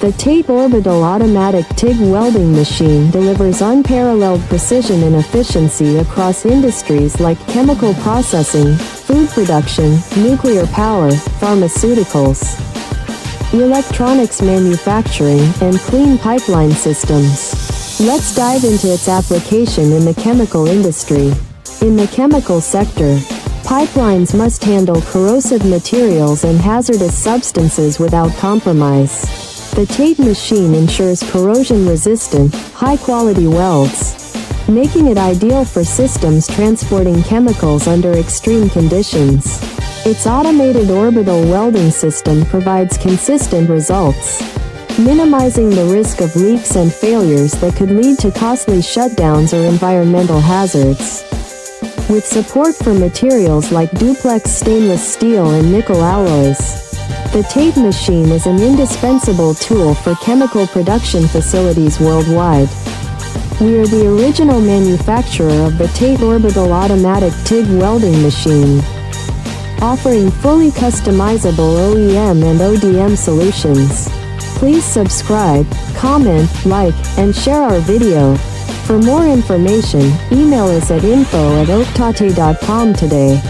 The TATE Orbital Automatic TIG Welding Machine delivers unparalleled precision and efficiency across industries like chemical processing, food production, nuclear power, pharmaceuticals, electronics manufacturing, and clean pipeline systems. Let's dive into its application in the chemical industry. In the chemical sector, pipelines must handle corrosive materials and hazardous substances without compromise. The TATE machine ensures corrosion-resistant, high-quality welds, making it ideal for systems transporting chemicals under extreme conditions. Its automated orbital welding system provides consistent results, minimizing the risk of leaks and failures that could lead to costly shutdowns or environmental hazards. With support for materials like duplex stainless steel and nickel alloys, the TATE machine is an indispensable tool for chemical production facilities worldwide. We are the original manufacturer of the TATE Orbital Automatic TIG Welding Machine, offering fully customizable OEM and ODM solutions. Please subscribe, comment, like, and share our video. For more information, email us at info@oaktate.com today.